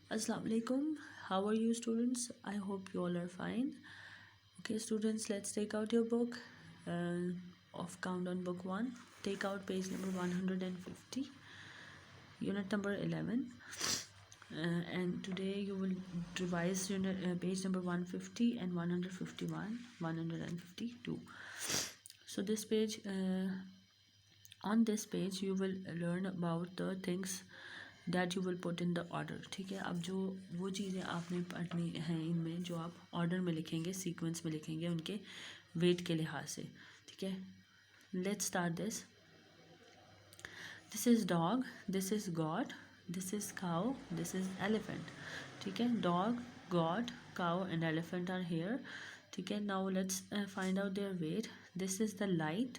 Assalamu alaikum. How are you, students? I hope you all are fine. Okay, students, let's take out your book of Countdown Book 1. Take out page number 150, unit number 11. And today you will revise page number 150 and 151, 152. So this page, on this page you will learn about the things that you will put in the order. ठीक है, अब जो वो चीज़ें आपने पढ़नी हैं इनमें जो आप ऑर्डर में लिखेंगे, सीक्वेंस में लिखेंगे उनके वेट के लिहाज से. ठीक है, let's start this. This is dog, this is god, this is cow, this is elephant. ठीक है, dog, god, cow and elephant are here. ठीक है, now let's find out their weight. This is the light,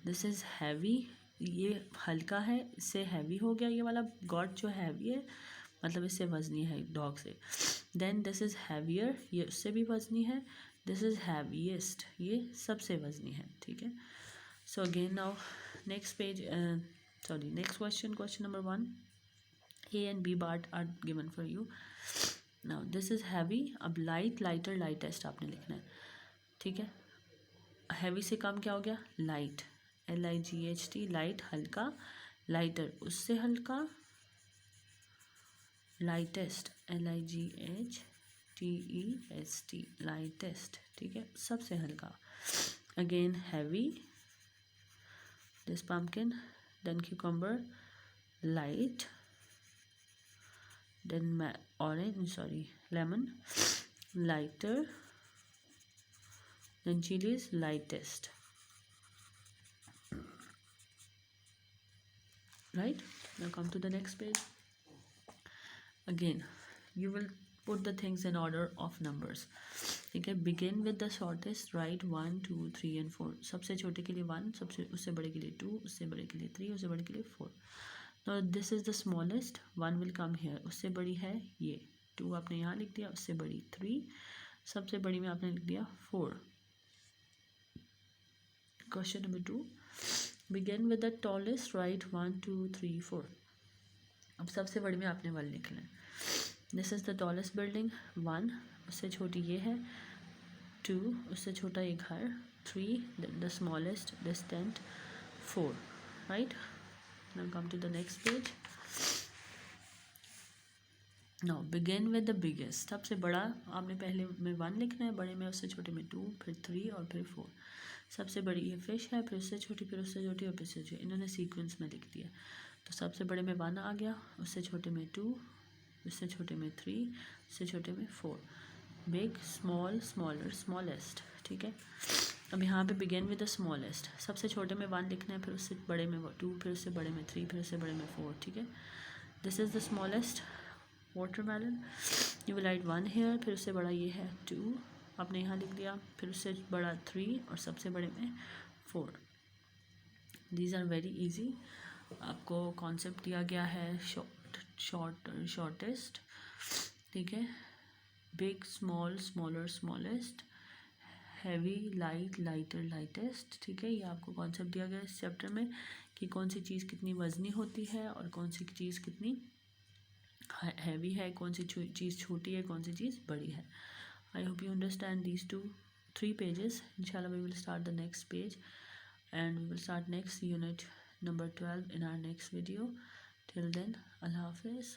this is heavy, ये हल्का है, इससे heavy हो गया ये वाला. गॉड जो हैवी है मतलब इससे वज़नी है डॉग से. देन दिस इज़ हैवियर, ये उससे भी वज़नी है. दिस इज़ हैवीएस्ट, ये सबसे वज़नी है. ठीक है, so again now next page, next question number 1. A and B part are given for you. Now this is heavy. अब लाइट, लाइटर, लाइटेस्ट आपने लिखना है. ठीक है, हैवी से कम क्या हो गया, लाइट, LIGHT, लाइट हल्का, लाइटर उससे हल्का, लाइटेस्ट LIGHTEST, लाइटेस्ट. ठीक है, सबसे हल्का. Again heavy, this pumpkin, then cucumber, light, then lemon, lighter, then chillies, lightest. Right, now come to the next page. Again you will put the things in order of numbers. ठीक है, begin with the shortest, write 1 2 3 and 4. सबसे छोटे के लिए 1, सबसे उससे बड़े के लिए 2, उससे बड़े के लिए 3, उससे बड़े के लिए 4. now this is the smallest, 1 will come here, उससे बड़ी है ये 2 आपने यहाँ लिख दिया, उससे बड़ी 3, सबसे बड़ी में आपने लिख दिया 4. Question number 2, begin with the tallest, write 1 2 3 4. अब सबसे बड़ी में आपने 1 लिखना है. This is the tallest building, 1, उससे छोटी ये है, 2, उससे छोटा ये घर, 3, the smallest, distant, 4. Right, now come to the next page. Now begin with the biggest. सबसे बड़ा आपने पहले में 1 लिखना है, बड़े में उससे छोटे में 2, फिर 3 और फिर 4. सबसे बड़ी ये फिश है, फिर उससे छोटी, फिर उससे छोटी और फिर उससे छोटी. इन्होंने सीक्वेंस में लिख दिया. तो सबसे बड़े में 1 आ गया, उससे छोटे में 2, उससे छोटे में 3, उससे छोटे में 4. Big, small, smaller, smallest. ठीक है, अब यहाँ पे बिगिन विद द स्मॉलेस्ट. सबसे छोटे में 1 लिखना है, फिर उससे बड़े में 2, फिर उससे बड़े में 3, फिर उससे बड़े में 4. ठीक है, this is the smallest, watermelon. You will write 1 here, फिर उससे बड़ा ये है 2, आपने यहाँ लिख दिया, फिर उससे बड़ा 3 और सबसे बड़े में 4. These are very easy. आपको कॉन्सेप्ट दिया गया है शॉर्टेस्ट. ठीक है, big, small, smaller, smallest, heavy, light, lighter, lightest. ठीक है, ये आपको कॉन्सेप्ट दिया गया है इस चैप्टर में कि कौन सी चीज़ कितनी वज़नी होती है और कौन सी चीज़ कितनी हैवी है, कौन सी चीज़ छोटी है, कौन सी चीज़ बड़ी है. I hope you understand these 3 pages. Inshallah we will start the next page and we will start next unit number 12 in our next video. Till then, Allah Hafiz.